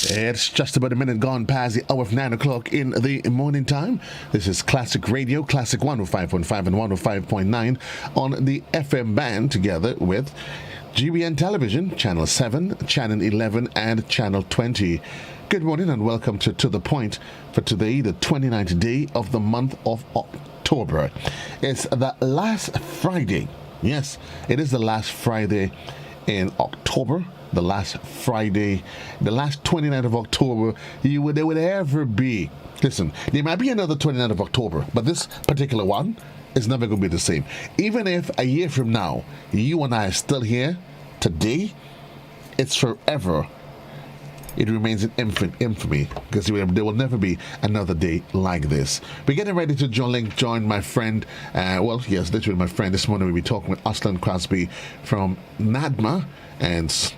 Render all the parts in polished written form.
It's just about a minute gone past the hour of 9 o'clock in the morning time. This is Classic Radio, Classic 105.5 and 105.9 on the FM band, together with GBN Television, Channel 7, Channel 11, and Channel 20. Good morning and welcome to The Point for today, the 29th day of the month of October. It's the last Friday. Yes, it is the last Friday in October. The last Friday, the last 29th of October, there would ever be. Listen, there might be another 29th of October, but this particular one is never going to be the same. Even if a year from now, you and I are still here today, it's forever. It remains in infamy because there will never be another day like this. We're getting ready to join my friend. Literally my friend. This morning we'll be talking with Oslyn Crosby from Nadma and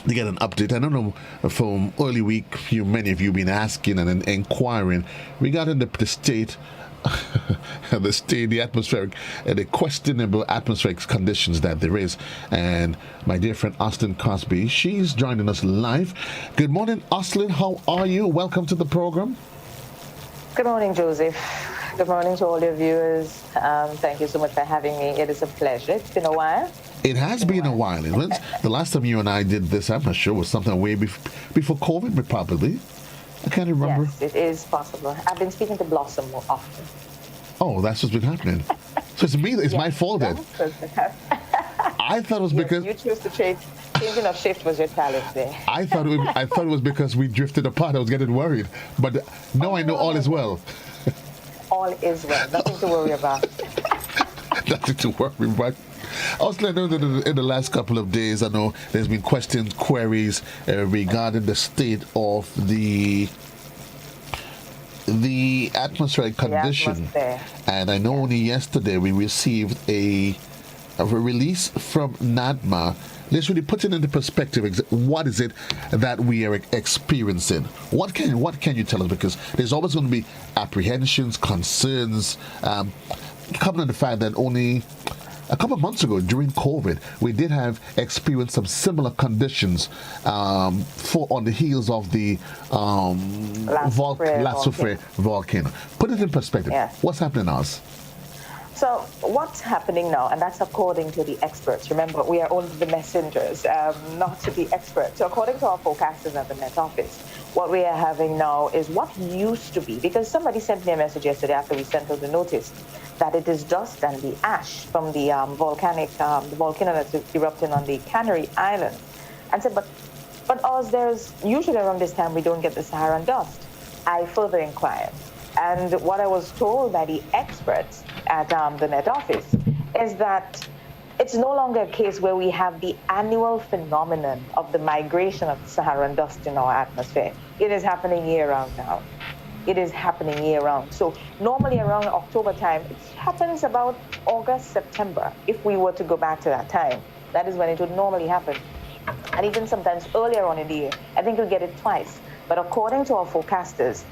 to get an update. I don't know, from early week, many of you have been asking and inquiring regarding the state, the atmospheric, the questionable atmospheric conditions that there is. And my dear friend Oslyn Crosby, she's joining us live. Good morning, Oslyn. How are you? Welcome to the program. Good morning, Joseph. Good morning to all your viewers. Thank you so much for having me. It is a pleasure. It's been a while. It has been a while. The last time you and I did this, I'm not sure, was something way before COVID, but probably. I can't remember. Yes, it is possible. I've been speaking to Blossom more often. Oh, that's what's been happening. So it's me. It's my fault then. I thought it was because you chose to change. Changing of shift was your talent there. I thought it was because we drifted apart. I was getting worried, but now I know all is well. All is well. Nothing to worry about. Nothing to worry about. Also, I know that in the last couple of days, I know there's been questions, queries regarding the state of the atmospheric condition. And I know only yesterday we received a release from Nadma. Let's really put it into perspective. What is it that we are experiencing? What can you tell us? Because there's always going to be apprehensions, concerns, coming on the fact that only a couple of months ago, during COVID, we did have experienced some similar conditions on the heels of the La Soufrière volcano. Put it in perspective. Yes. What's happening now? So what's happening now, and that's according to the experts. Remember, we are only the messengers, not the experts. So according to our forecasters at the Met Office, what we are having now is what used to be, because somebody sent me a message yesterday after we sent out the notice, that it is dust and the ash from the volcano that's erupting on the Canary Island. And said, but Oz, there's usually around this time we don't get the Saharan dust. I further inquired. And what I was told by the experts at the Met Office is that it's no longer a case where we have the annual phenomenon of the migration of Saharan dust in our atmosphere. It is happening year-round now. It is happening year-round. So normally around October time, it happens about August, September. If we were to go back to that time, that is when it would normally happen. And even sometimes earlier on in the year, I think we'll get it twice. But according to our forecasters,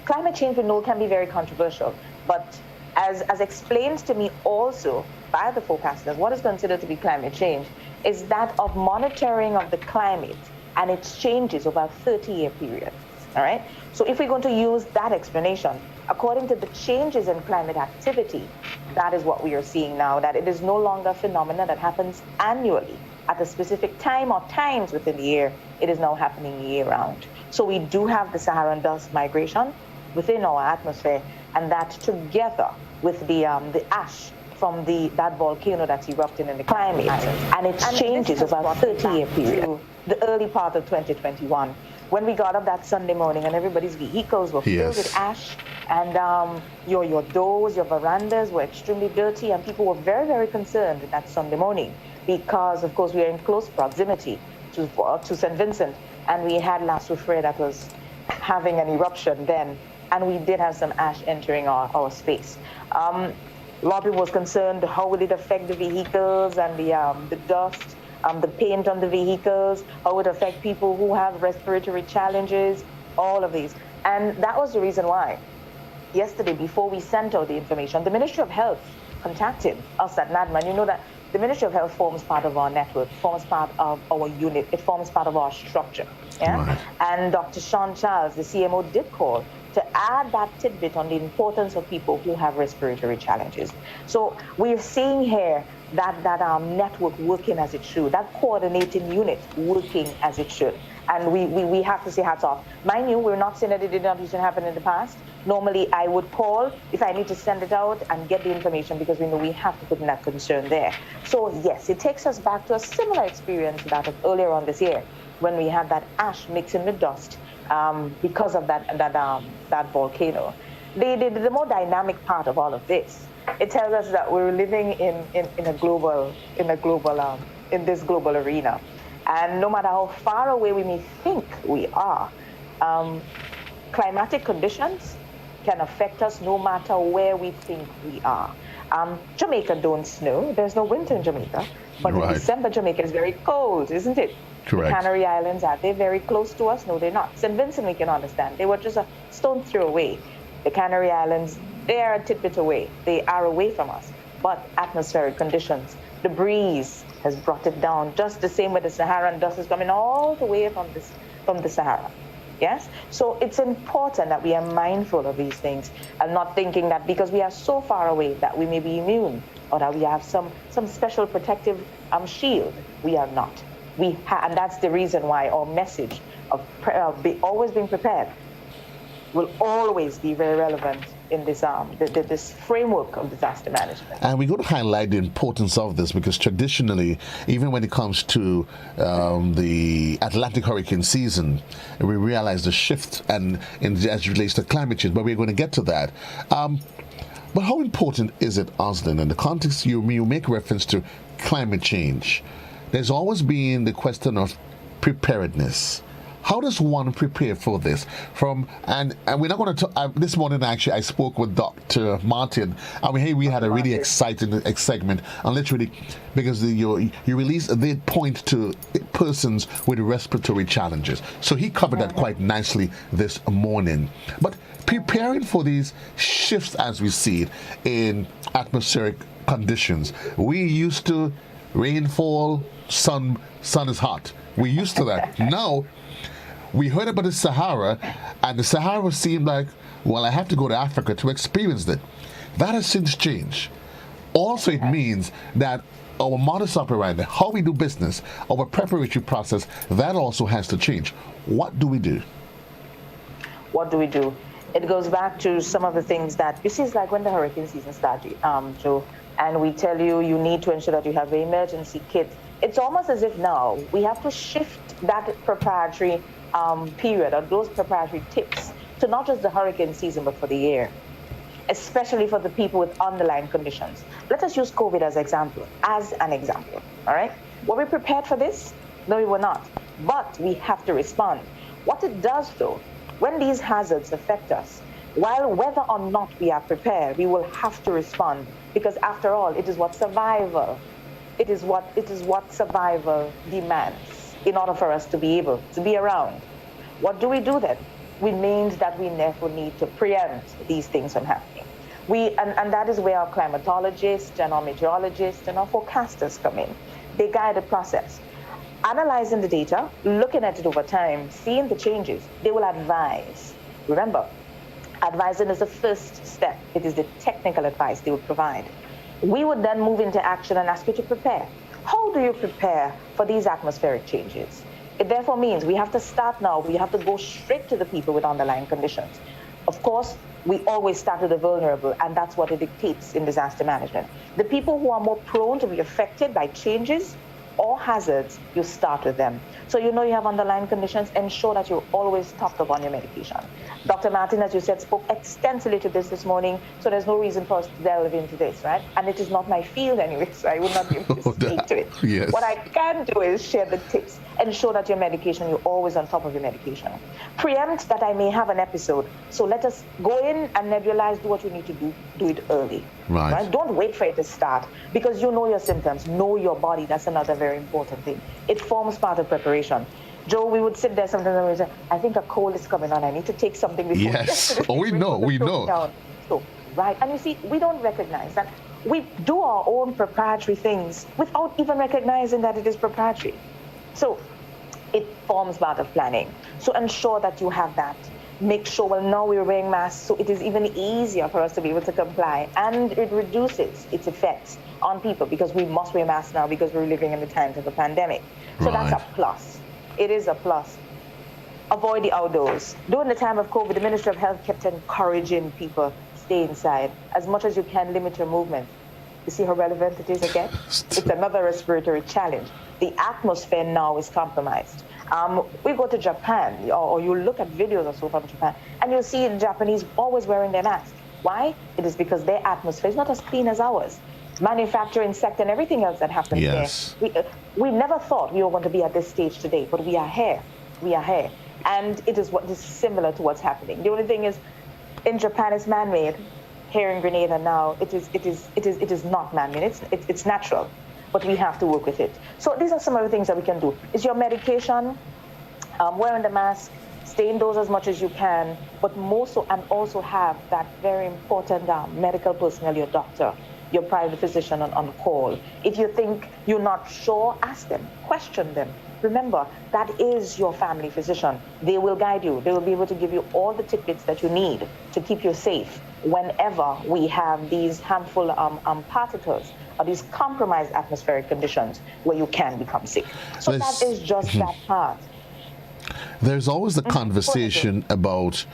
climate change, we know, can be very controversial. But as explained to me also by the forecasters, what is considered to be climate change is that of monitoring of the climate and its changes over a 30-year period. All right? So if we're going to use that explanation, according to the changes in climate activity, that is what we are seeing now, that it is no longer a phenomenon that happens annually at a specific time or times within the year. It is now happening year-round. So we do have the Saharan dust migration within our atmosphere, and that together with the ash from that volcano that's erupting in the climate and its changes over a 30-year period, the early part of 2021, when we got up that Sunday morning and everybody's vehicles were filled with ash, and your doors, your verandas were extremely dirty, and people were very, very concerned that Sunday morning because, of course, we are in close proximity to St. Vincent, and we had La Soufrière that was having an eruption then, and we did have some ash entering our space. A lot of people was concerned, how will it affect the vehicles and the dust, the paint on the vehicles, how would it affect people who have respiratory challenges, all of these. And that was the reason why yesterday, before we sent out the information, the Ministry of Health contacted us at Nadma. And you know that the Ministry of Health forms part of our network, forms part of our unit, it forms part of our structure. Yeah? Right. And Dr. Sean Charles, the CMO, did call to add that tidbit on the importance of people who have respiratory challenges. So we're seeing here that network working as it should, that coordinating unit working as it should. And we have to say hats off. Mind you, we're not saying that it did not used to happen in the past. Normally, I would call if I need to send it out and get the information because we know we have to put in that concern there. So yes, it takes us back to a similar experience that of earlier on this year when we had that ash mixing with dust because of that volcano. The more dynamic part of all of this, it tells us that we're living in this global arena. And no matter how far away we may think we are, climatic conditions can affect us no matter where we think we are. Jamaica don't snow. There's no winter in Jamaica. But Right. in December, Jamaica is very cold, isn't it? Correct. The Canary Islands, are they very close to us? No, they're not. St. Vincent, we can understand. They were just a stone throw away. The Canary Islands, they are a tidbit away. They are away from us. But atmospheric conditions, the breeze has brought it down, just the same with the Saharan dust is coming all the way from the Sahara. Yes? So it's important that we are mindful of these things and not thinking that because we are so far away that we may be immune or that we have some special protective shield. We are not. And that's the reason why our message of always being prepared will always be very relevant in this this framework of disaster management. And we're going to highlight the importance of this because traditionally, even when it comes to the Atlantic hurricane season, we realize the shift and as it relates to climate change, but we're going to get to that. But how important is it, Oslyn, in the context you make reference to climate change? There's always been the question of preparedness. How does one prepare for this? And we're not going to talk. This morning, actually, I spoke with Dr. Martin. We had a really exciting segment, and literally, because you release, they point to persons with respiratory challenges. So he covered that quite nicely this morning. But preparing for these shifts as we see it in atmospheric conditions, we used to rainfall, sun is hot. We used to that. Now, we heard about the Sahara, and the Sahara seemed like, well, I have to go to Africa to experience it. That has since changed. Also, it means that our modus operandi, how we do business, our preparatory process, that also has to change. What do we do? What do we do? It goes back to some of the things that, you see, it's like when the hurricane season started, Joe, and we tell you need to ensure that you have an emergency kit. It's almost as if now we have to shift that preparatory period or those preparatory tips to not just the hurricane season but for the year, especially for the people with underlying conditions. Let us use COVID as an example, all right? Were we prepared for this? No, we were not, but we have to respond. What it does though, when these hazards affect us, while whether or not we are prepared, we will have to respond because after all, it is what survival demands in order for us to be able to be around. What do we do then? We means that we therefore need to preempt these things from happening. And that is where our climatologists and our meteorologists and our forecasters come in. They guide the process. Analyzing the data, looking at it over time, seeing the changes, they will advise. Remember, advising is the first step. It is the technical advice they will provide. We would then move into action and ask you to prepare. How do you prepare for these atmospheric changes? It therefore means we have to start now. We have to go straight to the people with underlying conditions. Of course, we always start with the vulnerable, and that's what it dictates in disaster management. The people who are more prone to be affected by changes or hazards, you start with them. So you know you have underlying conditions, ensure that you're always topped up on your medication. Dr. Martin, as you said, spoke extensively to this morning, so there's no reason for us to delve into this, right? And it is not my field anyway, so I would not be able to speak to it. Yes. What I can do is share the tips, ensure that your medication, you're always on top of your medication. Preempt that I may have an episode, so let us go in and nebulize, do what you need to do it early. Right. Don't wait for it to start, because you know your symptoms, know your body. That's another very important thing. It forms part of preparation. Joe, we would sit there sometimes and we say, I think a cold is coming on. I need to take something before. Yes. Oh, we know. Down. So, right. And you see, we don't recognize that we do our own proprietary things without even recognizing that it is proprietary. So it forms part of planning. So ensure that you have that. Make sure, well, now we're wearing masks, so it is even easier for us to be able to comply, and it reduces its effects on people because we must wear masks now because we're living in the times of a pandemic. So that's a plus. It is a plus. Avoid the outdoors. During the time of COVID, the Ministry of Health kept encouraging people stay inside. As much as you can, limit your movement. You see how relevant it is again? It's another respiratory challenge. The atmosphere now is compromised. We go to Japan, or you look at videos or so from Japan, and you'll see the Japanese always wearing their masks. Why? It is because their atmosphere is not as clean as ours. Manufacturing sector and everything else that happens there. We never thought we were going to be at this stage today, but we are here. We are here. And it is what is similar to what's happening. The only thing is, in Japan, it's man-made. Here in Grenada now, it is not man-made. It's natural, but we have to work with it. So these are some of the things that we can do. Is your medication, wearing the mask, stay indoors as much as you can, but more so, and also have that very important medical personnel, your doctor, your private physician on call. If you think you're not sure, ask them, question them. Remember, that is your family physician. They will guide you. They will be able to give you all the tidbits that you need to keep you safe whenever we have these harmful particles or these compromised atmospheric conditions where you can become sick. So that is just that part. There's always the conversation about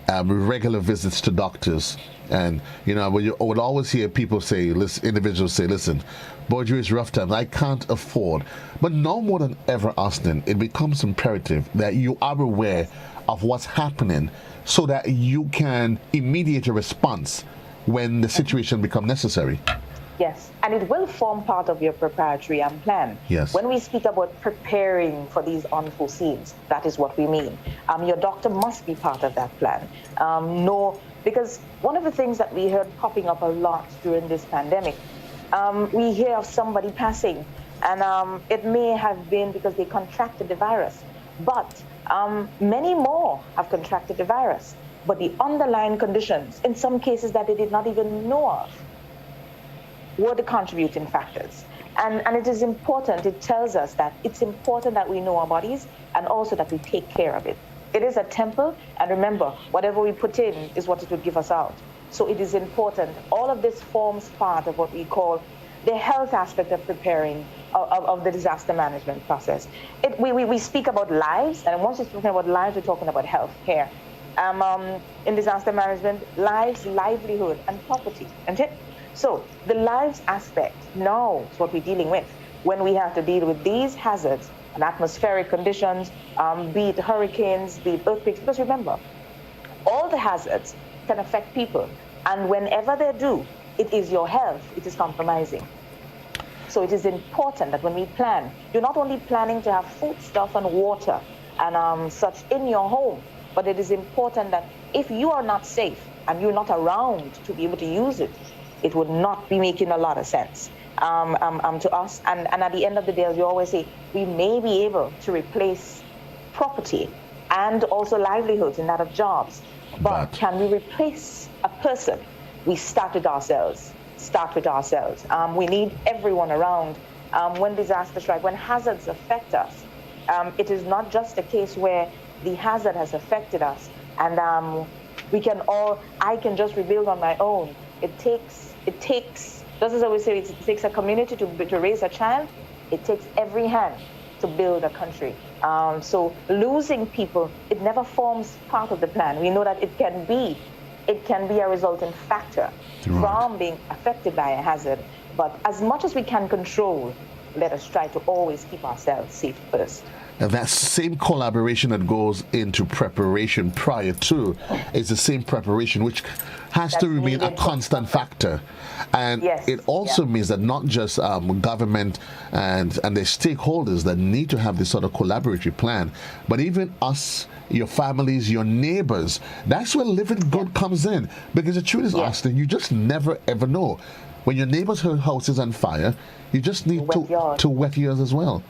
regular visits to doctors. And, you know, I would always hear people say, individuals say, listen, Bourgeois is rough times, I can't afford. But no more than ever, Oslyn, it becomes imperative that you are aware of what's happening so that you can immediate a response when the situation becomes necessary. Yes, and it will form part of your preparatory plan. Yes. When we speak about preparing for these unforeseens, that is what we mean. Your doctor must be part of that plan. Because one of the things that we heard popping up a lot during this pandemic, we hear of somebody passing, and it may have been because they contracted the virus, but many more have contracted the virus. But the underlying conditions, in some cases that they did not even know of, were the contributing factors. And it is important, it tells us that it's important that we know our bodies and also that we take care of it. It is a temple, and remember, whatever we put in is what it will give us out. So it is important. All of this forms part of what we call the health aspect of preparing of the disaster management process. We speak about lives, and once we're talking about lives, we're talking about health care. In disaster management, lives, livelihood, and property, isn't it? So the lives aspect now is what we're dealing with when we have to deal with these hazards and atmospheric conditions, be it hurricanes, be it earthquakes. Because remember, all the hazards can affect people. And whenever they do, it is your health it is compromising. So it is important that when we plan, you're not only planning to have food stuff and water and such in your home, but it is important that if you are not safe and you're not around to be able to use it, it would not be making a lot of sense to us. And at the end of the day, as we always say, we may be able to replace property and also livelihoods in that of jobs. But can we replace a person? We start with ourselves. We need everyone around. When disasters strike, when hazards affect us, it is not just a case where the hazard has affected us and I can just rebuild on my own. It takes, just as I always say, it takes a community to raise a child. It takes every hand to build a country. So losing people, it never forms part of the plan. We know that it can be a resulting factor from being affected by a hazard. But as much as we can control, let us try to always keep ourselves safe first. And that same collaboration that goes into preparation prior to is the same preparation which has to remain a constant factor. And it also means that not just government and the stakeholders that need to have this sort of collaborative plan, but even us, your families, your neighbors. That's where living good comes in. Because the truth is, Oslyn, you just never ever know. When your neighbor's house is on fire, you just need to wet yours as well.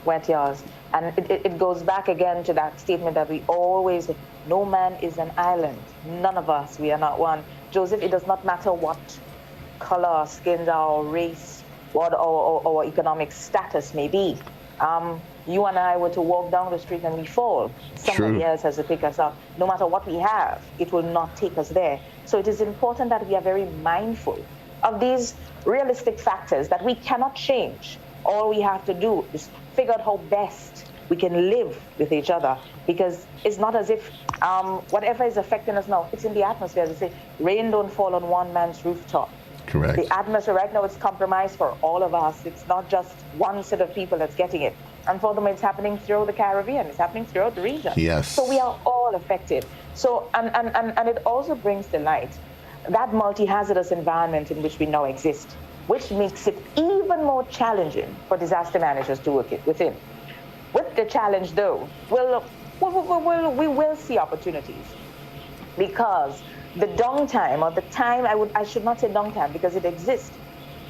Wet yours. And it goes back again to that statement that we always, no man is an island. None of us, we are not one. Joseph, it does not matter what color, our skins, our race, what our economic status may be. You and I were to walk down the street and we fall. Somebody else has to pick us up. No matter what we have, it will not take us there. So it is important that we are very mindful of these realistic factors that we cannot change. All we have to do is figure out how best we can live with each other, because it's not as if whatever is affecting us now, it's in the atmosphere. As they say, rain don't fall on one man's rooftop. Correct. The atmosphere right now is compromised for all of us. It's not just one set of people that's getting it. And furthermore, it's happening throughout the Caribbean. It's happening throughout the region. Yes. So we are all affected. So, and it also brings to light that multi-hazardous environment in which we now exist, which makes it even more challenging for disaster managers to work within. With the challenge, though, we will see opportunities, because the downtime, or the time, I should not say downtime because it exists,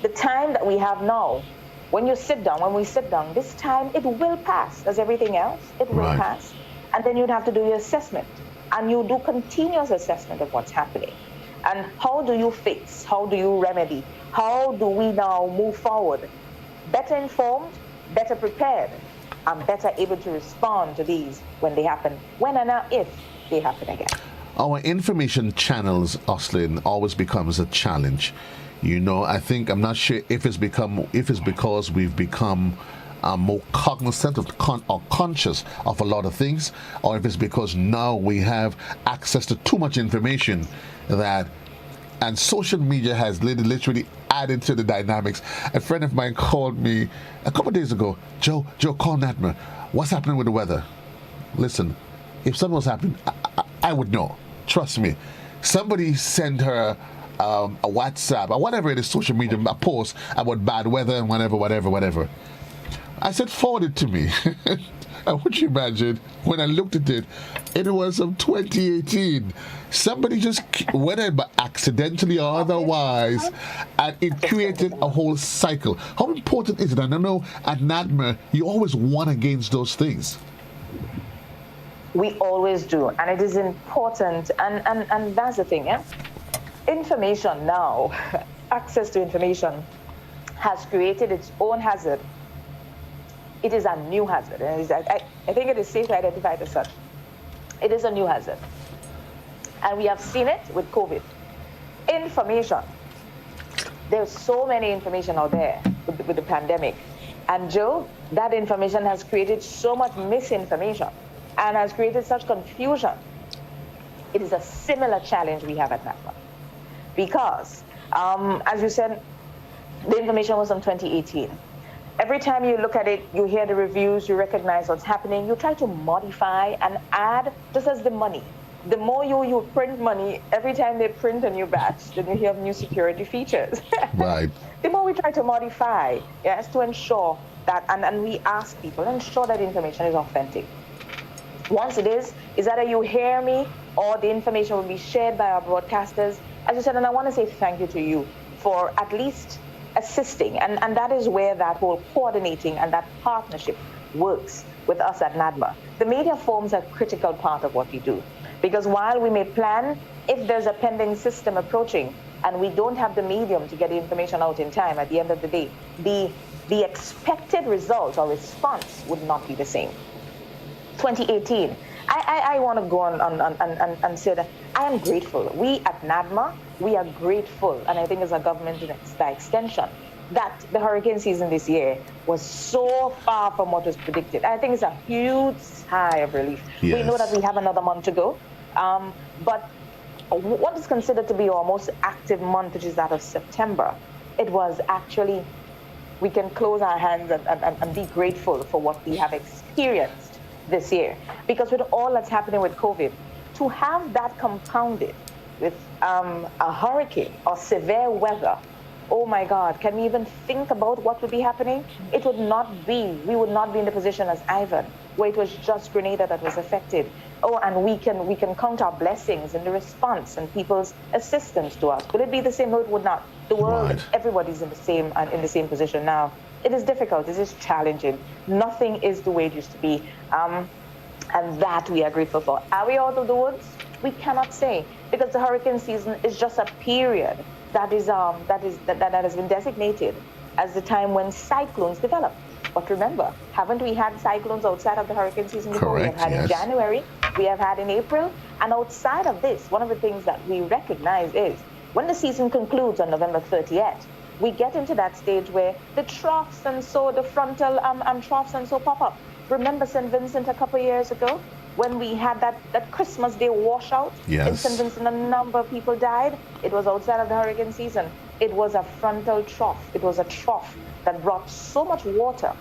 the time that we have now, when we sit down, this time, it will pass, as everything else, it will pass. And then you'd have to do your assessment, and you do continuous assessment of what's happening. And how do you fix? How do you remedy? How do we now move forward? Better informed, better prepared, and better able to respond to these when they happen, when and if they happen again. Our information channels, Oslyn, always becomes a challenge. You know, I'm not sure if it's because we've become more cognizant of or conscious of a lot of things, or if it's because now we have access to too much information and social media has literally added to the dynamics. A friend of mine called me a couple of days ago. Joe, call Nadma. What's happening with the weather? Listen, if something was happening, I would know. Trust me. Somebody sent her a WhatsApp or whatever it is, social media, a post about bad weather and whatever. I said, forward it to me. And would you imagine, when I looked at it, it was of 2018. Somebody just went in, but accidentally or otherwise, and it created a whole cycle. How important is it? And I know at Nadma, you always won against those things. We always do, and it is important, and that's the thing, yeah? Information now, access to information, has created its own hazard. It is a new hazard, and I think it is safe to identify it as such. It is a new hazard, and we have seen it with COVID. Information. There's so many information out there with the pandemic, and Joe, that information has created so much misinformation and has created such confusion. It is a similar challenge we have at NAPA, because, as you said, the information was from 2018. Every time you look at it, you hear the reviews, you recognize what's happening, you try to modify and add, just as the money. The more you print money, every time they print a new batch, then you hear new security features. Right. The more we try to modify, yes, to ensure that, and we ask people, ensure that information is authentic. Once it is either you hear me or the information will be shared by our broadcasters. As you said, and I want to say thank you to you for at least assisting, and that is where that whole coordinating and that partnership works with us at NADMA. The media forms a critical part of what we do, because while we may plan, if there's a pending system approaching and we don't have the medium to get the information out in time, at the end of the day, the expected result or response would not be the same. 2018, I want to go on and say that I am grateful. We at NADMA, we are grateful, and I think as a government by extension, that the hurricane season this year was so far from what was predicted. I think it's a huge sigh of relief. Yes. We know that we have another month to go, but what is considered to be our most active month, which is that of September, it was actually, we can close our hands and be grateful for what we have experienced this year. Because with all that's happening with COVID, to have that compounded with a hurricane or severe weather, oh my God, can we even think about what would be happening? It would not be, we would not be in the position as Ivan, where it was just Grenada that was affected. Oh, and we can count our blessings in the response and people's assistance to us. Will it be the same? No, it would not. The world, right. Everybody's in the same position now. It is difficult, it is challenging. Nothing is the way it used to be. And that we are grateful for. Are we out of the woods? We cannot say, because the hurricane season is just a period that has been designated as the time when cyclones develop. But remember, haven't we had cyclones outside of the hurricane season before? Correct, We have had in January, we have had in April, and outside of this, one of the things that we recognize is when the season concludes on November 30th, we get into that stage where the troughs and so the frontal troughs and so pop up. Remember St. Vincent a couple of years ago when we had that Christmas Day washout in St. Vincent? A number of people died. It was outside of the hurricane season. It was a frontal trough. It was a trough that brought so much water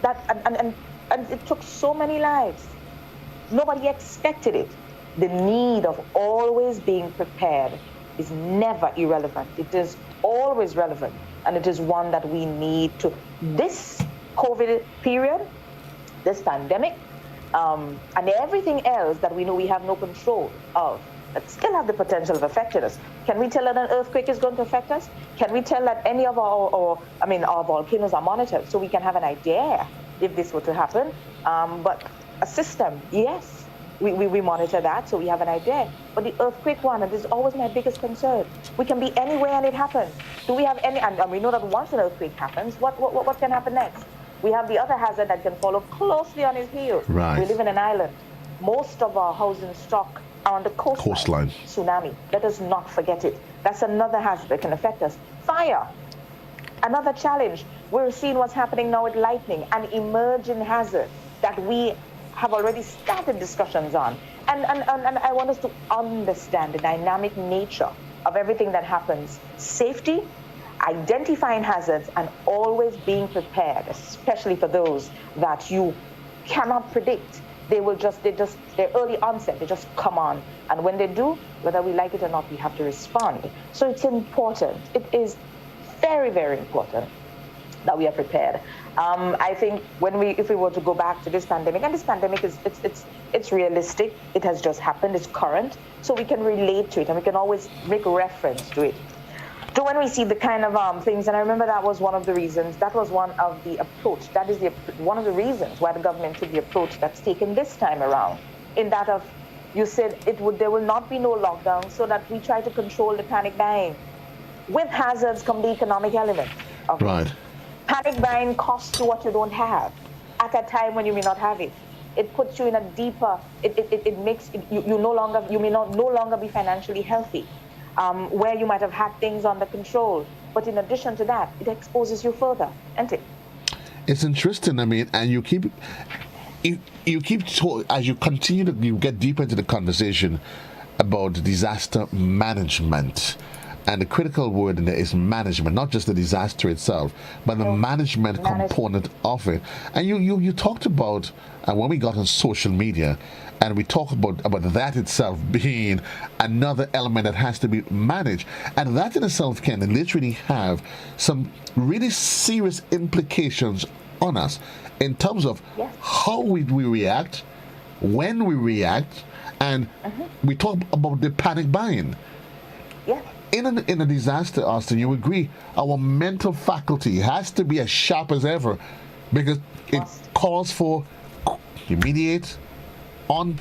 that and it took so many lives. Nobody expected it. The need of always being prepared is never irrelevant. It is always relevant, and it is one that we need to. This COVID period, this pandemic, and everything else that we know we have no control of, that still have the potential of affecting us. Can we tell that an earthquake is going to affect us? Can we tell that any of our volcanoes are monitored so we can have an idea if this were to happen? But a system, yes, we monitor that so we have an idea. But the earthquake one, and this is always my biggest concern. We can be anywhere and it happens. Do we have any? And we know that once an earthquake happens, what can happen next? We have the other hazard that can follow closely on his heels. Right. We live in an island. Most of our housing stock are on the coastline. Tsunami. Let us not forget it. That's another hazard that can affect us. Fire. Another challenge. We're seeing what's happening now with lightning, an emerging hazard that we have already started discussions on. And I want us to understand the dynamic nature of everything that happens. Safety, identifying hazards, and always being prepared, especially for those that you cannot predict. They're early onset, they just come on. And when they do, whether we like it or not, we have to respond. So it's important. It is very, very important that we are prepared. I think if we were to go back to this pandemic, and this pandemic it's realistic, it has just happened, it's current, so we can relate to it and we can always make reference to it. So when we see the kind of things, and I remember that was one of the reasons, that was one of the approach, that is one of the reasons why the government took the approach that's taken this time around, in that of, you said there will not be no lockdown, so that we try to control the panic buying. With hazards come the economic element of right. it. Panic buying costs you what you don't have at a time when you may not have it. It puts you in a deeper, it makes you may no longer be financially healthy. Where you might have had things under control. But in addition to that, it exposes you further, isn't it? It's interesting, and you keep as you continue to get deeper into the conversation about disaster management. And the critical word in there is management, not just the disaster itself, but the management component of it. And you talked about, when we got on social media, and we talked about that itself being another element that has to be managed. And that in itself can literally have some really serious implications on us in terms of how we react, when we react, and we talk about the panic buying. Yeah. In a disaster, Austin, you agree, our mental faculty has to be as sharp as ever, because it calls for immediate on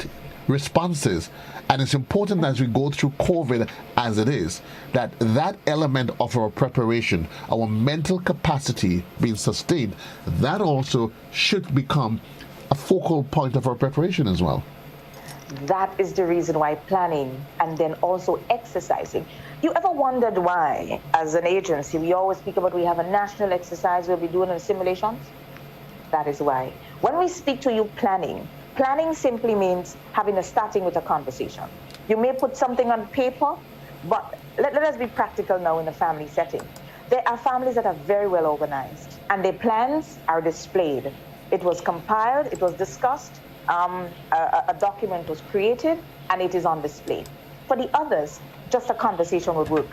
responses. And it's important as we go through COVID as it is, that element of our preparation, our mental capacity being sustained, that also should become a focal point of our preparation as well. That is the reason why planning and then also exercising. You ever wondered why, as an agency, we always speak about we have a national exercise we'll be doing in simulations? That is why. When we speak to you planning simply means starting with a conversation. You may put something on paper, but let us be practical now in a family setting. There are families that are very well organized, and their plans are displayed. It was compiled, it was discussed, a document was created, and it is on display. For the others, just a conversation would work.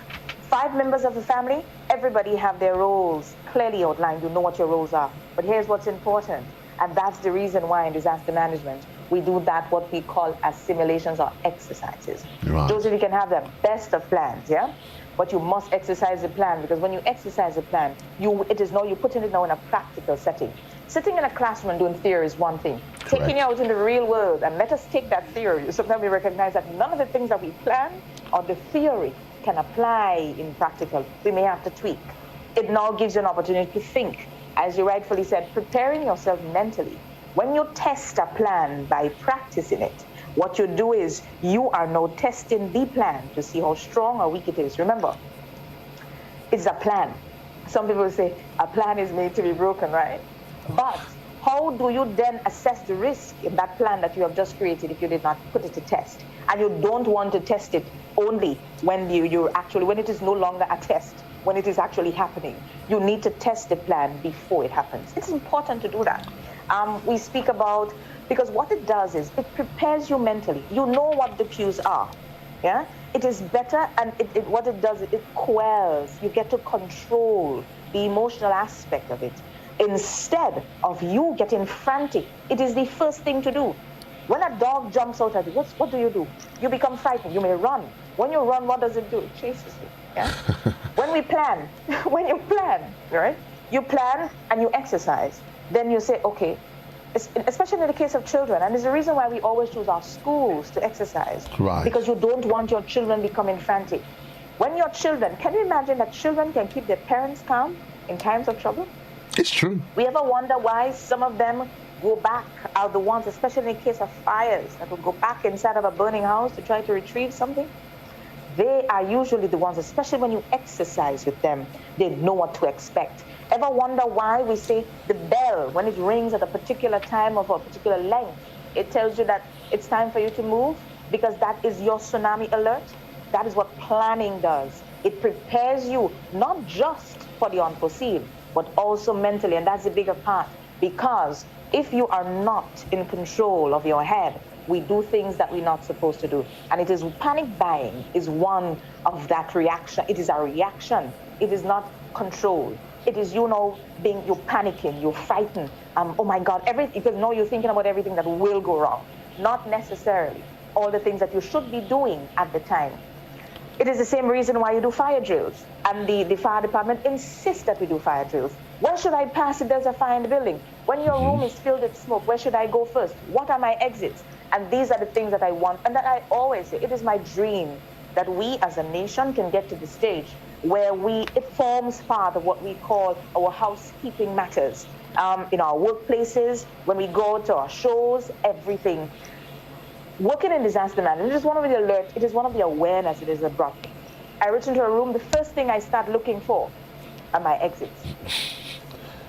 5 members of the family, everybody have their roles clearly outlined. You know what your roles are. But here's what's important. And that's the reason why in disaster management, we do that, what we call as simulations or exercises. Right. Those of you can have them best of plans, yeah? But you must exercise the plan, because when you exercise the plan, you're putting it now in a practical setting. Sitting in a classroom and doing theory is one thing. Correct. Taking it out in the real world, and let us take that theory. Sometimes we recognize that none of the things that we plan are the theory. can apply in practical, we may have to tweak. It now gives you an opportunity to think. As you rightfully said, preparing yourself mentally. When you test a plan by practicing it, what you do is you are now testing the plan to see how strong or weak it is. Remember, it's a plan. Some people say a plan is made to be broken, right? But how do you then assess the risk in that plan that you have just created if you did not put it to test? And you don't want to test it only when when it is no longer a test, when it is actually happening. You need to test the plan before it happens. It's important to do that. We speak about, because what it does is it prepares you mentally. You know what the cues are. Yeah, it is better, and what it does, it quells. You get to control the emotional aspect of it. Instead of you getting frantic, it is the first thing to do. When a dog jumps out at you, what do? You become frightened. You may run. When you run, what does it do? It chases you. Yeah. When you plan, right? You plan and you exercise. Then you say, okay, especially in the case of children, and there's a reason why we always choose our schools to exercise. Right. Because you don't want your children becoming frantic. When your children, can you imagine that children can keep their parents calm in times of trouble? It's true. We ever wonder why some of them go back, are the ones, especially in the case of fires, that will go back inside of a burning house to try to retrieve something? They are usually the ones, especially when you exercise with them, they know what to expect. Ever wonder why we say the bell, when it rings at a particular time of a particular length, it tells you that it's time for you to move? Because that is your tsunami alert. That is what planning does. It prepares you not just for the unforeseen, but also mentally, and that's the bigger part. Because if you are not in control of your head, we do things that we're not supposed to do. And it is panic buying is one of that reaction. It is a reaction. It is not control. It is, you're panicking, you're frightened. Oh my God, because now you're thinking about everything that will go wrong. Not necessarily all the things that you should be doing at the time. It is the same reason why you do fire drills. And the fire department insists that we do fire drills. When should I pass if there's a fire in the building? When your room is filled with smoke, where should I go first? What are my exits? And these are the things that I want. And that I always say, it is my dream that we as a nation can get to the stage where it forms part of what we call our housekeeping matters. In our workplaces, when we go to our shows, everything. Working in disaster management is one of the alerts, it is one of the awareness it has brought me. I return to a room, the first thing I start looking for are my exits.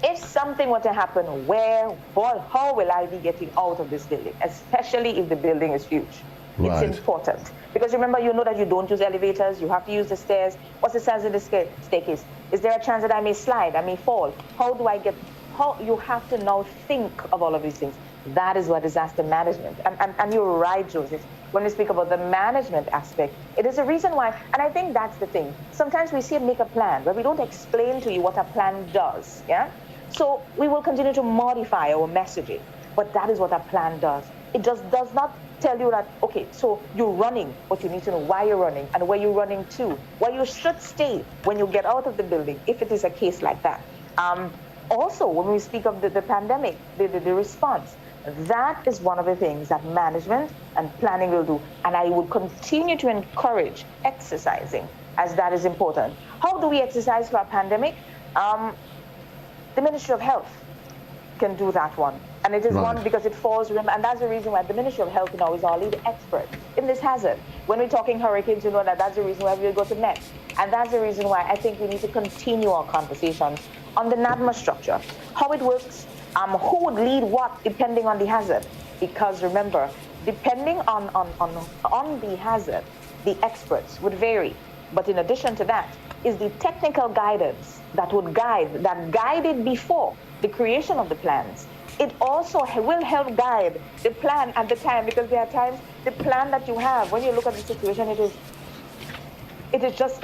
If something were to happen, how will I be getting out of this building, especially if the building is huge? Right. It's important. Because remember, you know that you don't use elevators, you have to use the stairs. What's the size of the staircase? Is there a chance that I may slide, I may fall? You have to now think of all of these things. That is what disaster management, and you're right, Joseph, when we speak about the management aspect, it is a reason why, and I think that's the thing. Sometimes we see it make a plan, but we don't explain to you what a plan does, yeah? So we will continue to modify our messaging, but that is what a plan does. It just does not tell you that, okay, so you're running, but you need to know why you're running and where you're running to, where you should stay when you get out of the building, if it is a case like that. Also, when we speak of the pandemic, the response, that is one of the things that management and planning will do. And I will continue to encourage exercising, as that is important. How do we exercise for a pandemic? The Ministry of Health can do that one. And it is one because it falls, and that's the reason why the Ministry of Health now is our lead expert in this hazard. When we're talking hurricanes, you know that's the reason why we go to Met. And that's the reason why I think we need to continue our conversations on the Nadma structure, how it works, who would lead what depending on the hazard. Because remember, depending on the hazard, the experts would vary. But in addition to that, is the technical guidance that guided before the creation of the plans. It also will help guide the plan at the time, because there are times the plan that you have, when you look at the situation, it has just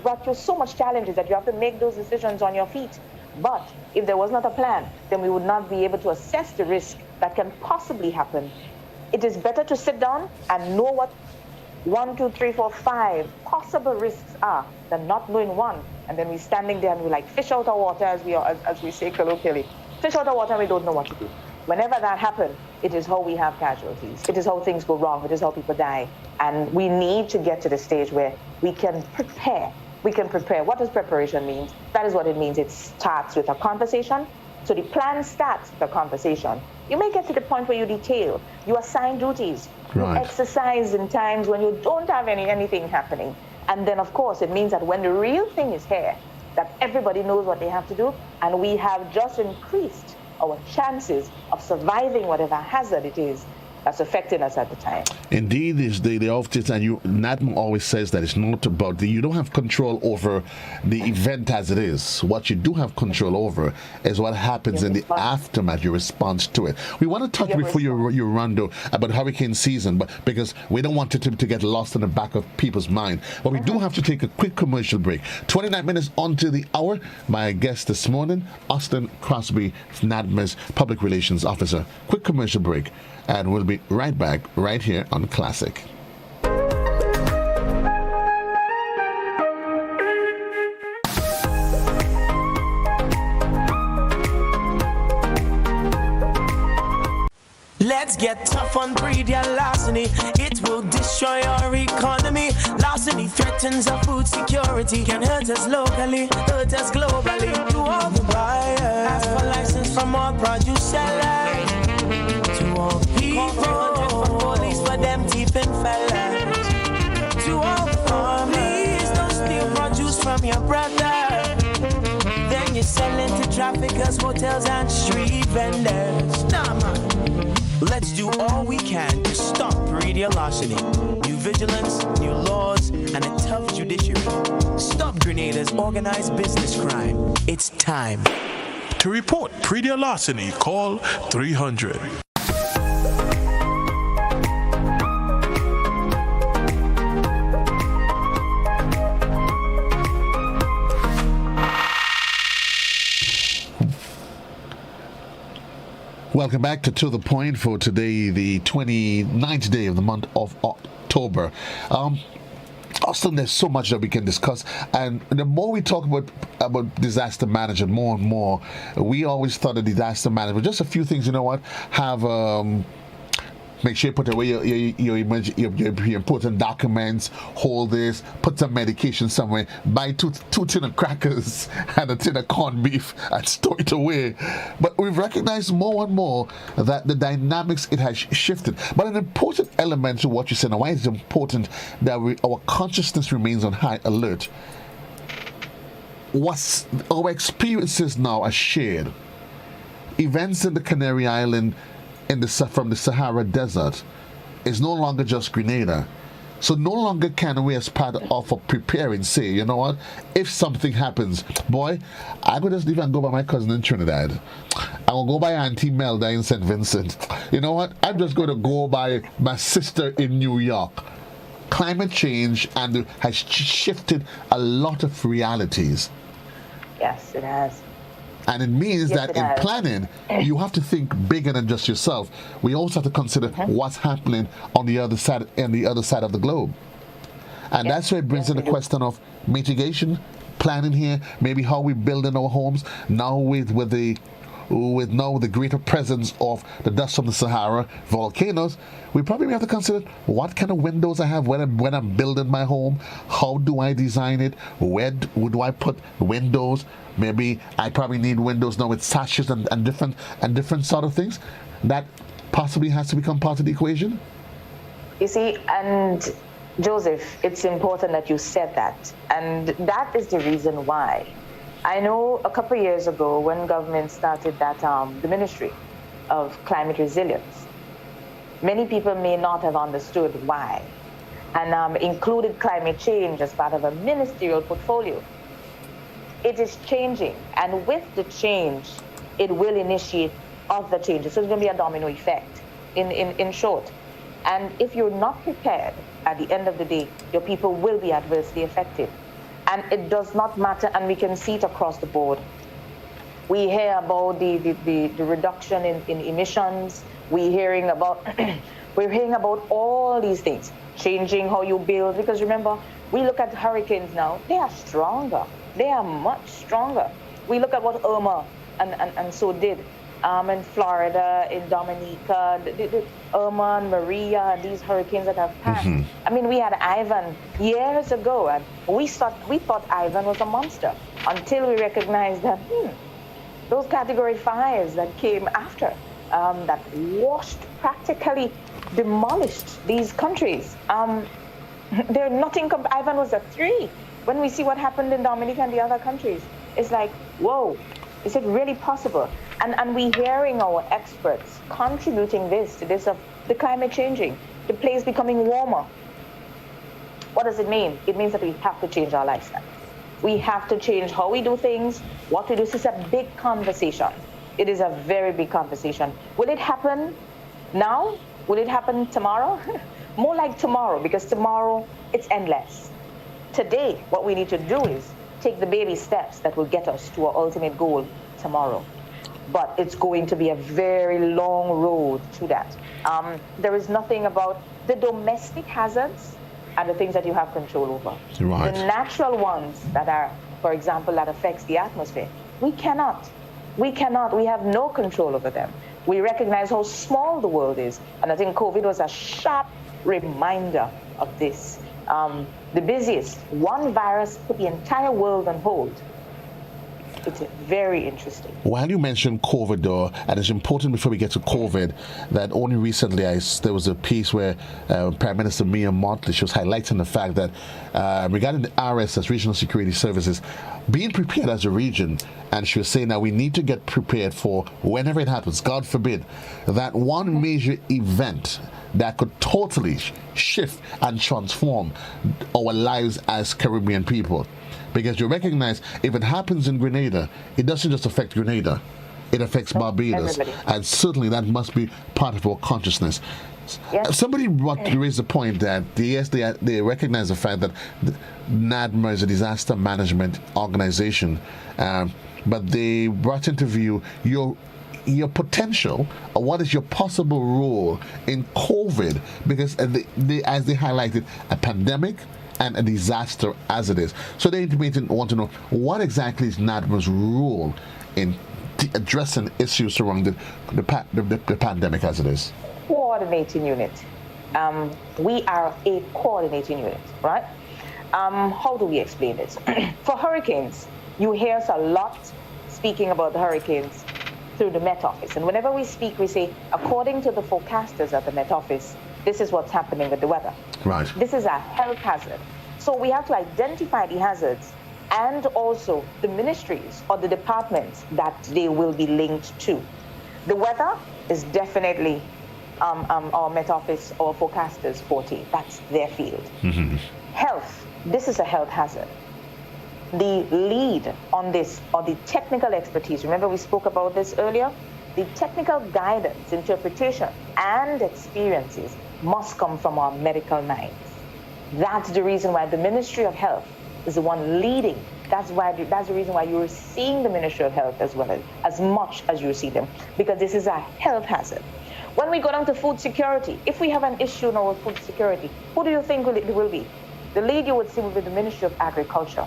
brought you so much challenges that you have to make those decisions on your feet. But if there was not a plan, then we would not be able to assess the risk that can possibly happen. It is better to sit down and know what 1, 2, 3, 4, 5 possible risks are than not knowing one. And then we're standing there and we like fish out our water, as we say colloquially. Fish out our water and we don't know what to do. Whenever that happens, it is how we have casualties. It is how things go wrong. It is how people die. And we need to get to the stage where we can prepare. We can prepare. What does preparation mean? That is what it means. It starts with a conversation. So the plan starts with a conversation. You may get to the point where you detail. You assign duties. Right. You exercise in times when you don't have anything happening. And then, of course, it means that when the real thing is here, that everybody knows what they have to do, and we have just increased our chances of surviving whatever hazard it is that's affecting us at the time. Indeed, is the office, and Nadma always says that it's not about you don't have control over the event as it is. What you do have control over is what happens in the aftermath, your response to it. We want to talk before you run though about hurricane season, but because we don't want it to get lost in the back of people's mind. But we do have to take a quick commercial break. 29 minutes onto the hour. My guest this morning, Oslyn Crosby, Nadma's Public Relations Officer. Quick commercial break. And we'll be right back right here on Classic. Let's get tough on breed larceny. It will destroy our economy. Larceny threatens our food security. Can hurt us locally, hurt us globally. To all the buyers, ask for license from all produce sellers. To all people, 100 for police for them thieving fellas. To all families, don't steal produce from your brother. Then you sell it to traffickers, hotels and street vendors. Nah, man. Let's do all we can to stop radio larceny. New vigilance, new laws, and a tough judiciary. Stop Grenada's organized business crime. It's time. To report radio larceny, call 300. Welcome back to The Point for today, the 29th day of the month of October. Austin, there's so much that we can discuss, and the more we talk about disaster management, more and more, we always thought of disaster management. Just a few things, you know what, have make sure you put away your important documents, hold this, put some medication somewhere, buy two tin of crackers and a tin of corned beef and store it away. But we've recognized more and more that the dynamics, it has shifted. But an important element to what you said, and why it's important that our consciousness remains on high alert, what our experiences now are shared. Events in the Canary Island from the Sahara Desert is no longer just Grenada. So no longer can we, as part of preparing, say, you know what, if something happens, boy, I could just leave and go by my cousin in Trinidad. I will go by Auntie Melda in St. Vincent. You know what, I'm just going to go by my sister in New York. Climate change has shifted a lot of realities. Yes, it has. And it means that in planning, you have to think bigger than just yourself. We also have to consider what's happening on the other side, of the globe. And that's where it brings in the question of mitigation, planning here, maybe how we build in our homes. Now with the greater presence of the dust from the Sahara, volcanoes, we probably have to consider what kind of windows I have when I'm building my home. How do I design it? Where do I put windows? Maybe I probably need windows now with sashes and different sort of things. That possibly has to become part of the equation. You see, and Joseph, it's important that you said that. And that is the reason why. I know a couple of years ago when government started that the Ministry of Climate Resilience, many people may not have understood why, and included climate change as part of a ministerial portfolio. It is changing, and with the change, it will initiate other changes. So it's going to be a domino effect, in short. And if you're not prepared, at the end of the day, your people will be adversely affected. And it does not matter, and we can see it across the board. We hear about the reduction in emissions. We're hearing about all these things, changing how you build. Because remember, we look at hurricanes now; they are stronger. They are much stronger. We look at what Irma and so did. in Florida, in Dominica, the Irma, Maria, these hurricanes that have passed. I mean, we had Ivan years ago, and we thought Ivan was a monster until we recognized that those Category 5s that came after, that practically demolished these countries. They're nothing. Ivan was a 3. When we see what happened in Dominica and the other countries, it's like, whoa, is it really possible? And we're hearing our experts contributing to this of the climate changing, the place becoming warmer. What does it mean? It means that we have to change our lifestyle. We have to change how we do things, what we do. This is a big conversation. It is a very big conversation. Will it happen now? Will it happen tomorrow? More like tomorrow, because tomorrow it's endless. Today, what we need to do is take the baby steps that will get us to our ultimate goal tomorrow. But it's going to be a very long road to that. There is nothing about the domestic hazards and the things that you have control over. Right. The natural ones that are, for example, that affects the atmosphere, we cannot. We have no control over them. We recognize how small the world is. And I think COVID was a sharp reminder of this. The busiest, one virus put the entire world on hold. It's very interesting. While you mentioned COVID, though, and it's important before we get to COVID, that only recently there was a piece where Prime Minister Mia Mottley, she was highlighting the fact that regarding the RSS, Regional Security Services, being prepared as a region, and she was saying that we need to get prepared for whenever it happens, God forbid, that one major event that could totally shift and transform our lives as Caribbean people. Because you recognize, if it happens in Grenada, it doesn't just affect Grenada, it affects Barbados. Everybody. And certainly that must be part of our consciousness. Yes. Somebody raised the point that they recognize the fact that Nadma is a disaster management organization, but they brought into view your potential, or what is your possible role in COVID, because as they highlighted, a pandemic and a disaster as it is. So they want to know what exactly is NADMA's role in addressing issues surrounding the pandemic as it is. Coordinating unit. We are a coordinating unit, right? How do we explain this? For hurricanes, you hear us a lot speaking about the hurricanes through the Met Office. And whenever we speak, we say, according to the forecasters at the Met Office, this is what's happening with the weather. Right. This is a health hazard. So we have to identify the hazards and also the ministries or the departments that they will be linked to. The weather is definitely our Met Office or forecasters' forte. That's their field. Mm-hmm. Health, this is a health hazard. The lead on this, or the technical expertise, remember we spoke about this earlier? The technical guidance, interpretation, and experiences must come from our medical minds. That's the reason why the Ministry of Health is the one leading. That's the reason why you're seeing the Ministry of Health as much as you see them, because this is a health hazard. When we go down to food security, if we have an issue in our food security, who do you think it will be? The lead you would see will be the Ministry of Agriculture.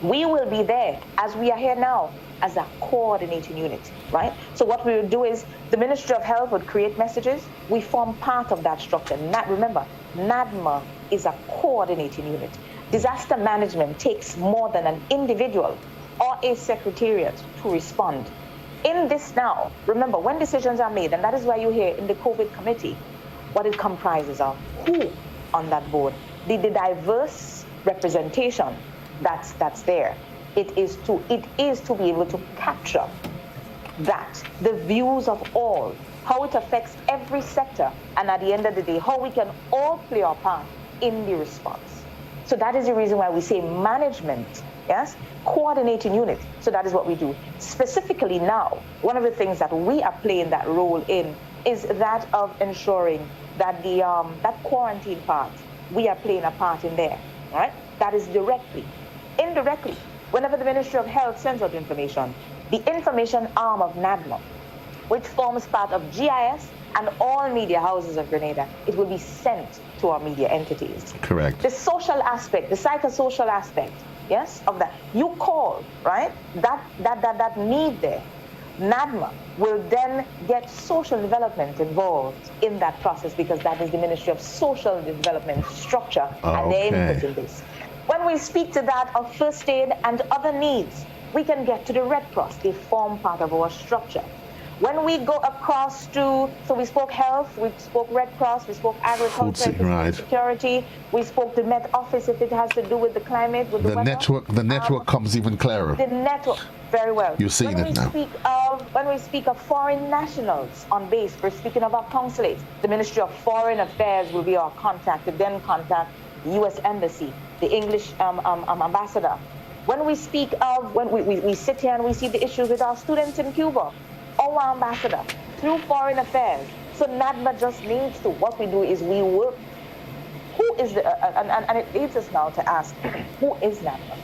We will be there, as we are here now, as a coordinating unit, right? So what we would do is the Ministry of Health would create messages. We form part of that structure. Remember, NADMA is a coordinating unit. Disaster management takes more than an individual or a secretariat to respond. In this now, remember, when decisions are made, and that is why you hear in the COVID committee, what it comprises of, who on that board, the diverse representation that's there. It is to be able to capture that, the views of all, how it affects every sector, and at the end of the day, how we can all play our part in the response. So that is the reason why we say management, yes, coordinating unit. So that is what we do. Specifically now, one of the things that we are playing that role in is that of ensuring that that quarantine part, we are playing a part in there, right? That is directly. Indirectly, whenever the Ministry of Health sends out information, the information arm of NADMA, which forms part of GIS and all media houses of Grenada, it will be sent to our media entities. Correct. The social aspect, the psychosocial aspect, yes, of that. You call, right? That need there. Nadma will then get social development involved in that process because that is the Ministry of Social Development structure and their input in this. When we speak to that of first aid and other needs, we can get to the Red Cross. They form part of our structure. When we go across to, so we spoke health, we spoke Red Cross, we spoke agriculture, security, we spoke the Met Office if it has to do with the climate, with the weather. The network comes even clearer. The network, very well. You're seeing it now. When we speak of foreign nationals on base, we're speaking of our consulates. The Ministry of Foreign Affairs will be our contact, to then contact the U.S. Embassy, the English ambassador. When we speak of, when we sit here and we see the issues with our students in Cuba, our ambassador, through foreign affairs. So Nadma just needs to, what we do is we work. Who is the, and it leads us now to ask, who is Nadma?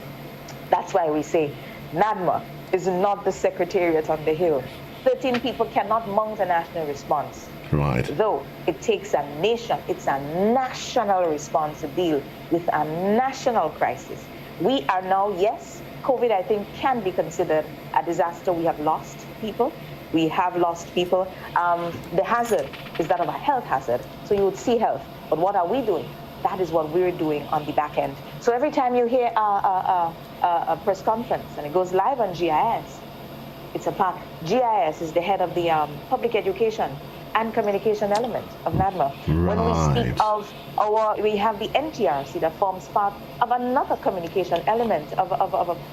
That's why we say Nadma is not the secretariat on the hill. 13 people cannot mount a national response. Right. Though it takes a nation, it's a national response to deal with a national crisis. We are now, yes, COVID, I think, can be considered a disaster. We have lost people. We have lost people. The hazard is that of a health hazard. So you would see health. But what are we doing? That is what we're doing on the back end. So every time you hear a press conference and it goes live on GIS, it's a part. GIS is the head of the public education and communication element of Nadma. Right. When we speak of we have the NTRC that forms part of another communication element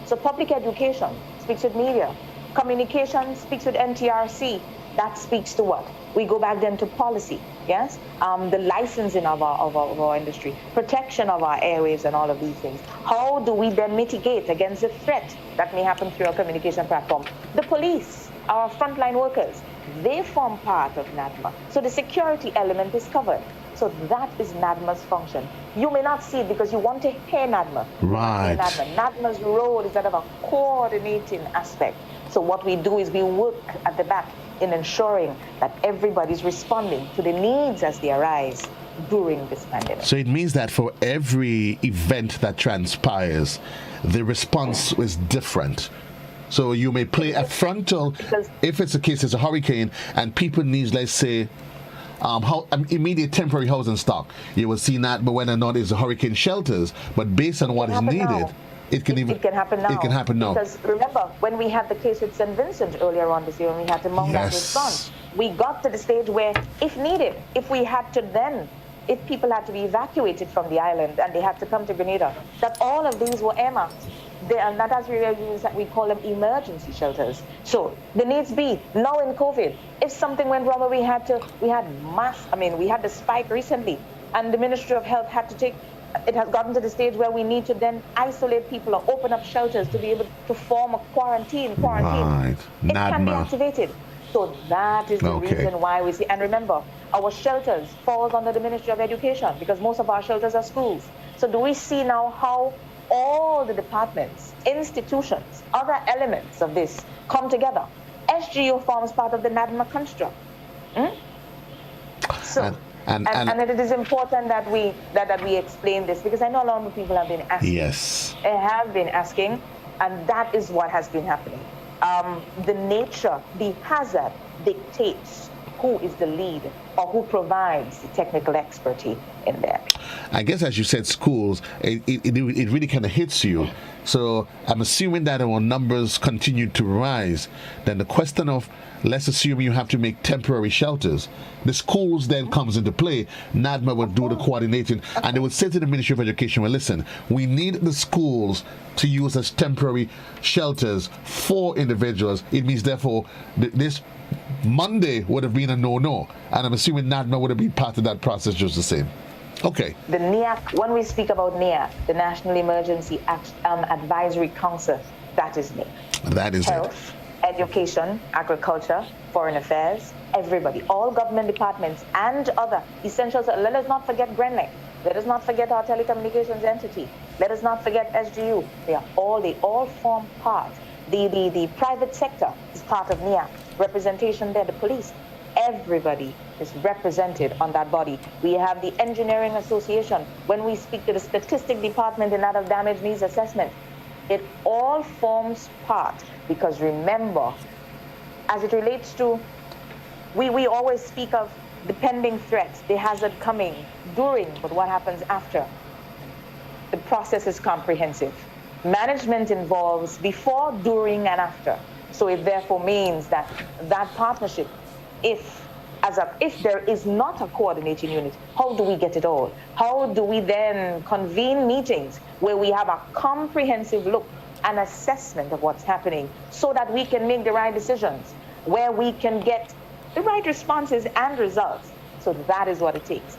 so public education speaks with media. Communication speaks with NTRC. That speaks to what? We go back then to policy, yes? The licensing of our industry, protection of our airwaves and all of these things. How do we then mitigate against the threat that may happen through our communication platform? The police, our frontline workers, they form part of NADMA. So the security element is covered. So that is NADMA's function. You may not see it because you want to hear NADMA. Right. NADMA's role is that of a coordinating aspect. So what we do is we work at the back in ensuring that everybody's responding to the needs as they arise during this pandemic. So it means that for every event that transpires, the response is different. So you may play a frontal, if it's the case, it's a hurricane, and people need, let's say, immediate temporary housing stock. You will see that, but whether or not it's a hurricane shelters, but based on what is needed, now. It can happen now. It can happen now. Because remember, when we had the case with St. Vincent earlier on this year, when we had to mount that response, we got to the stage where, if needed, if people had to be evacuated from the island and they had to come to Grenada, that all of these were earmarked. And that as we call them emergency shelters. So the needs be now in COVID. If something went wrong, we had the spike recently, and the Ministry of Health had to take. It has gotten to the stage where we need to then isolate people or open up shelters to be able to form a quarantine. Right. It can be activated. So that is the reason why we see. And remember, our shelters falls under the Ministry of Education because most of our shelters are schools. So do we see now how all the departments, institutions, other elements of this come together? SGU forms part of the NADMA construct. So. And it is important that we explain this because I know a lot of people have been asking. Yes. They have been asking, and that is what has been happening. The nature, the hazard dictates who is the lead or who provides the technical expertise in there. I guess, as you said, schools, it really kind of hits you. So I'm assuming that our numbers continue to rise. Then the question of, let's assume you have to make temporary shelters. The schools then comes into play. NADMA would do the coordinating, and they would say to the Ministry of Education, well, listen, we need the schools to use as temporary shelters for individuals. It means, therefore, this Monday would have been a no-no. And I'm assuming NADMA would have been part of that process just the same. Okay. The NEAC, when we speak about NEAC, the National Emergency Advisory Council, that is NEAC. That is Health, education, agriculture, foreign affairs, everybody, all government departments and other essentials. Let us not forget Grenlec. Let us not forget our telecommunications entity. Let us not forget SGU. They all form part. The private sector is part of NEAC. Representation there, the police. Everybody is represented on that body. We have the Engineering Association. When we speak to the Statistic Department in that of damage needs assessment, it all forms part because remember, as it relates to, we always speak of the pending threat, the hazard coming, during, but what happens after? The process is comprehensive. Management involves before, during, and after. So it therefore means that partnership, if there is not a coordinating unit, how do we get it all? How do we then convene meetings where we have a comprehensive look and assessment of what's happening so that we can make the right decisions, where we can get the right responses and results? So that is what it takes.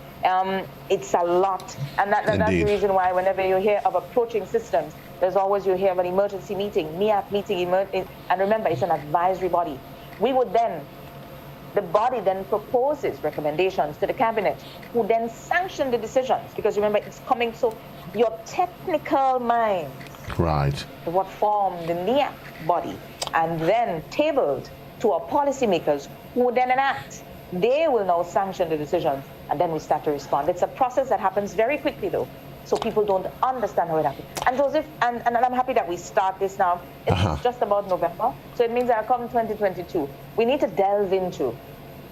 It's a lot, and that's the reason why whenever you hear of approaching systems, there's always, you hear of an emergency meeting, MEAP meeting, and remember, it's an advisory body. The body then proposes recommendations to the cabinet, who then sanction the decisions, because remember, it's coming, so your technical minds, right, what form the NEAP body, and then tabled to our policymakers, who then enact. They will now sanction the decisions, and then we start to respond. It's a process that happens very quickly, though, so people don't understand how it happens. And Joseph, and I'm happy that we start this now. It's just about November, so it means that come 2022, we need to delve into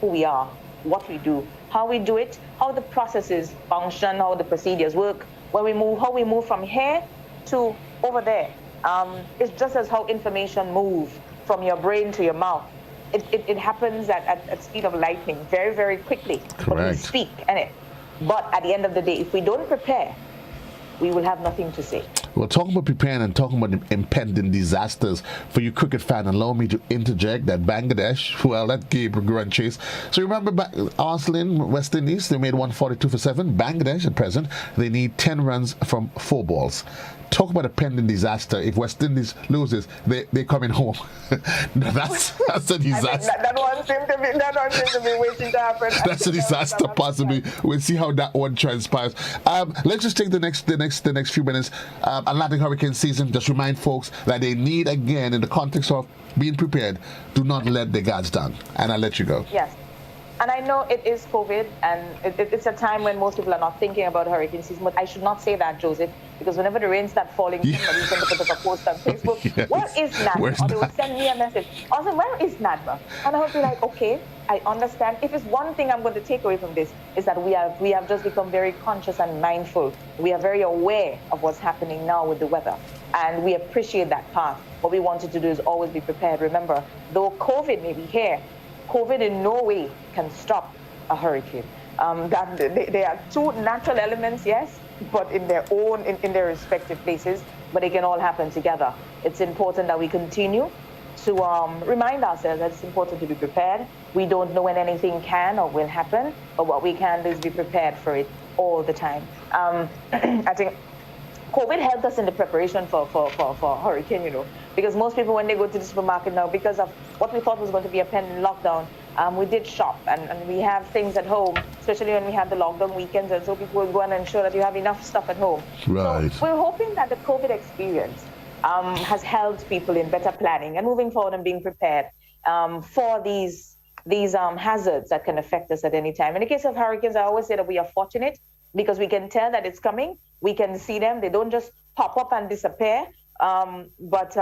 who we are, what we do, how we do it, how the processes function, how the procedures work, where we move, how we move from here to over there. It's just as how information moves from your brain to your mouth. It happens at speed of lightning, very, very quickly. Correct. When we speak, but at the end of the day, if we don't prepare, we will have nothing to say. Well, talking about preparing and talking about impending disasters, for you cricket fan, allow me to interject that Bangladesh, well, that gave a grand chase. So remember back Oslyn, West Indies, they made 142 for 7. Bangladesh at present, they need 10 runs from 4 balls. Talk about a pending disaster. If West Indies loses, they're coming home. that's a disaster. That one seems to be waiting to happen. That's a disaster, possibly. We'll see how that one transpires. Let's just take the next few minutes. Atlantic hurricane season. Just remind folks that they need, again, in the context of being prepared, do not let their guards down. And I'll let you go. Yes. And I know it is COVID, and it's a time when most people are not thinking about hurricane season, but I should not say that, Joseph, because whenever the rain starts falling, somebody's going to put up a post on Facebook, yes. Where is Nadma? Or they will send me a message. Also, where is Nadma? And I would be like, okay, I understand. If it's one thing I'm going to take away from this, is that we have just become very conscious and mindful. We are very aware of what's happening now with the weather, and we appreciate that part. What we wanted to do is always be prepared. Remember, though COVID may be here, COVID in no way can stop a hurricane. They are two natural elements, yes, but in their own, in their respective places, but they can all happen together. It's important that we continue to remind ourselves that it's important to be prepared. We don't know when anything can or will happen, but what we can do is be prepared for it all the time. I think COVID helped us in the preparation for hurricane, because most people, when they go to the supermarket now, because of what we thought was going to be a pending lockdown, we did shop, and we have things at home, especially when we had the lockdown weekends, and so people will go and ensure that you have enough stuff at home. Right. So we're hoping that the COVID experience has helped people in better planning and moving forward and being prepared for these hazards that can affect us at any time. In the case of hurricanes, I always say that we are fortunate because we can tell that it's coming. We can see them. They don't just pop up and disappear. But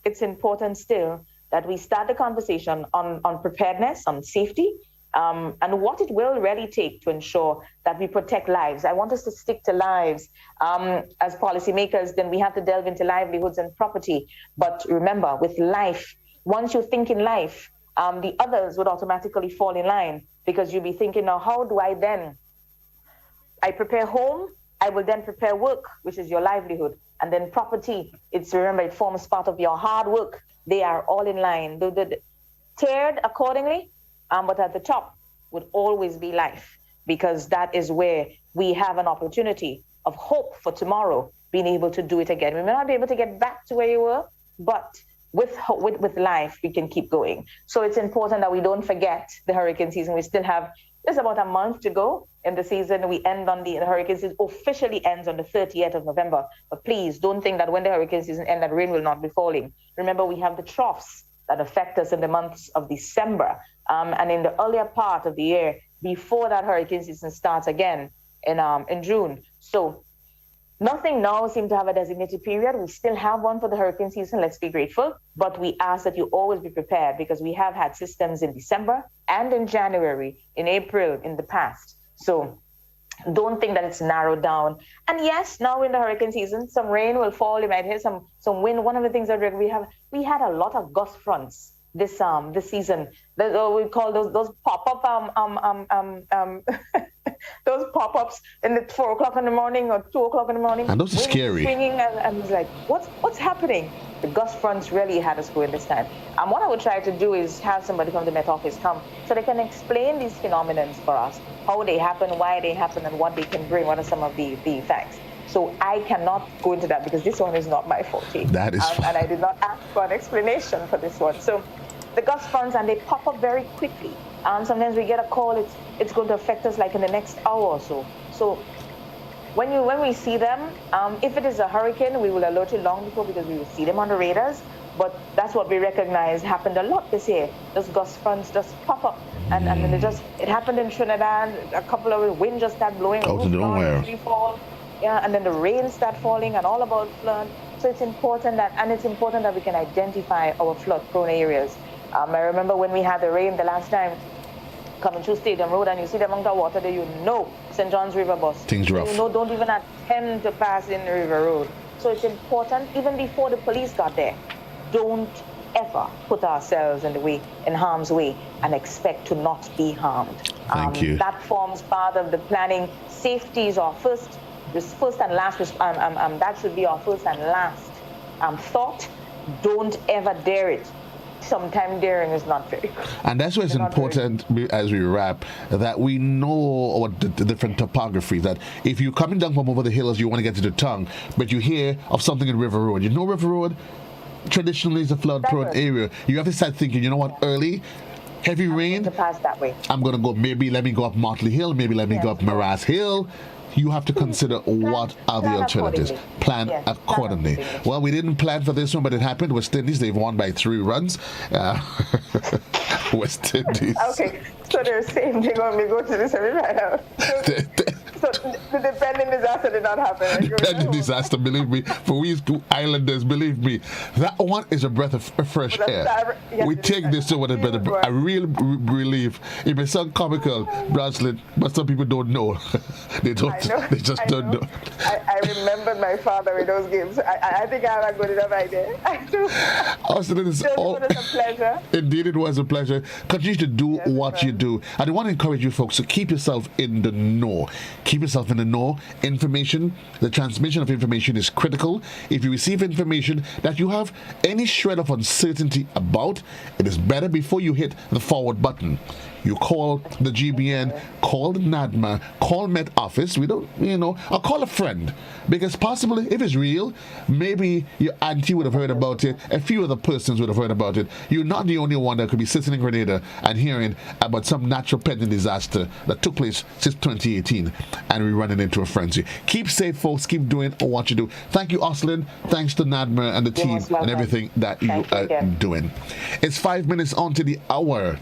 it's important still that we start the conversation on preparedness, on safety, and what it will really take to ensure that we protect lives. I want us to stick to lives. As policymakers, then we have to delve into livelihoods and property. But remember, with life, once you think in life, the others would automatically fall in line, because you'll be thinking, now, how do I prepare home, I will then prepare work, which is your livelihood. And then property, remember, it forms part of your hard work. They are all in line. Tiered accordingly, but at the top would always be life, because that is where we have an opportunity of hope for tomorrow, being able to do it again. We may not be able to get back to where you were, but with life, we can keep going. So it's important that we don't forget the hurricane season. We still have just about a month to go in the season. We end on the hurricane season officially ends on the 30th of November. But please don't think that when the hurricane season ends, that rain will not be falling. Remember, we have the troughs that affect us in the months of December and in the earlier part of the year before that hurricane season starts again in June. So Nothing now seems to have a designated period. We still have one for the hurricane season. Let's be grateful. But we ask that you always be prepared because we have had systems in December and in January, in April, in the past. So don't think that it's narrowed down. And yes, now in the hurricane season, some rain will fall. You might hear some wind. One of the things that we had a lot of gust fronts this season. We call those pop-up those pop-ups in the 4 o'clock in the morning or 2 o'clock in the morning. And those are scary. Swinging and it's like, what's happening? The gust fronts really had us going this time. And what I would try to do is have somebody from the Met Office come so they can explain these phenomena for us, how they happen, why they happen, and what they can bring, what are some of the effects. So I cannot go into that because this one is not my forte. That is and I did not ask for an explanation for this one. So the gust fronts, and they pop up very quickly. Sometimes we get a call, it's going to affect us like in the next hour or so. So when we see them, if it is a hurricane, we will alert you long before because we will see them on the radars. But that's what we recognize happened a lot this year. Those gust fronts just pop up. And then it happened in Trinidad. A couple of wind just started blowing. Out of nowhere. Yeah, and then the rain start falling and all about flood. So it's important that we can identify our flood-prone areas. I remember when we had the rain the last time, coming through Stadium Road, and you see the amount of water there, you know St. John's River bus. Things rough. You know, don't even attempt to pass in the River Road. So it's important, even before the police got there, don't ever put ourselves in harm's way and expect to not be harmed. Thank you. That forms part of the planning. Safety is our first and last. That should be our first and last thought. Don't ever dare it. Sometimes daring is not very good. And that's why it's important as we wrap that we know what the different topographies. That if you're coming down from over the hills, you want to get to the tongue, but you hear of something in River Road. You know River Road traditionally is a flood-prone area. You have to start thinking, you know what, early, heavy rain, to pass that way. I'm going to go, maybe let me go up Motley Hill, maybe let me go up Morass Hill. You have to consider what are the alternatives. Plan accordingly. Well, we didn't plan for this one, but it happened. West Indies, they've won by 3 runs. West Indies. Okay, so they're saying they're going to go to the semi-final. So the pending disaster did not happen. The pending disaster, believe me, for we two islanders, believe me, that one is a breath of fresh air. We take this over a real relief. It may sound comical, Braslin, but some people don't know. They just don't know. I remembered my father in those games. I think I have a good enough idea. Austin, it was a pleasure. Indeed, it was a pleasure. Continue to do what you do. And I want to encourage you folks to keep yourself in the know. Keep yourself in the know. Information, the transmission of information is critical. If you receive information that you have any shred of uncertainty about, it is better before you hit the forward button. You call the GBN, call the Nadma, call Met Office, or call a friend. Because possibly, if it's real, maybe your auntie would have heard about it, a few other persons would have heard about it. You're not the only one that could be sitting in Grenada and hearing about some natural pending disaster that took place since 2018, and we're running into a frenzy. Keep safe, folks. Keep doing what you do. Thank you, Oslyn. Thanks to Nadma and the team and everything that you are doing. It's 5 minutes on to the hour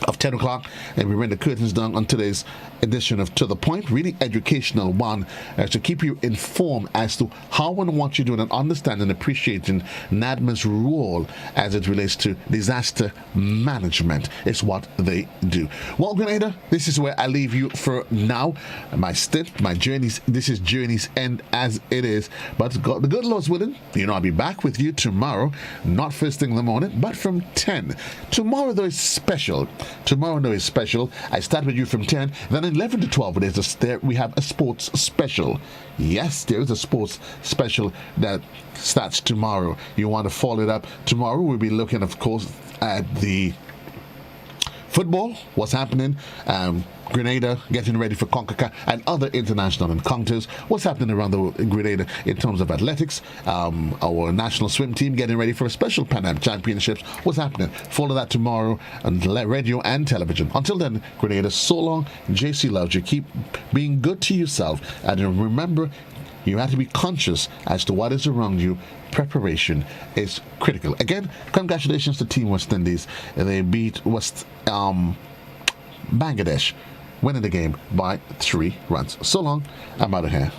of 10 o'clock, and we ring the curtains down on today's edition of To The Point, really educational one, to keep you informed as to how and what you're doing and understanding and appreciating NADMA's role as it relates to disaster management. It's what they do. Well, Grenada, this is where I leave you for now. My stint, my journeys, this is Journey's End as it is, but the good Lord's willing, I'll be back with you tomorrow, not first thing in the morning, but from 10. Tomorrow, though, is special. I start with you from 10, then 11 to 12, we have a sports special. Yes, there is a sports special that starts tomorrow. You want to follow it up. Tomorrow we'll be looking, of course, at the football, what's happening, Grenada getting ready for CONCACAF and other international encounters, what's happening around the Grenada in terms of athletics, our national swim team getting ready for a special Pan Am Championships, what's happening. Follow that tomorrow on radio and television. Until then, Grenada, so long. JC loves you. Keep being good to yourself, and remember, you have to be conscious as to what is around you. Preparation is critical. Again, congratulations to Team West Indies. They beat Bangladesh, winning the game by 3 runs. So long. I'm out of here.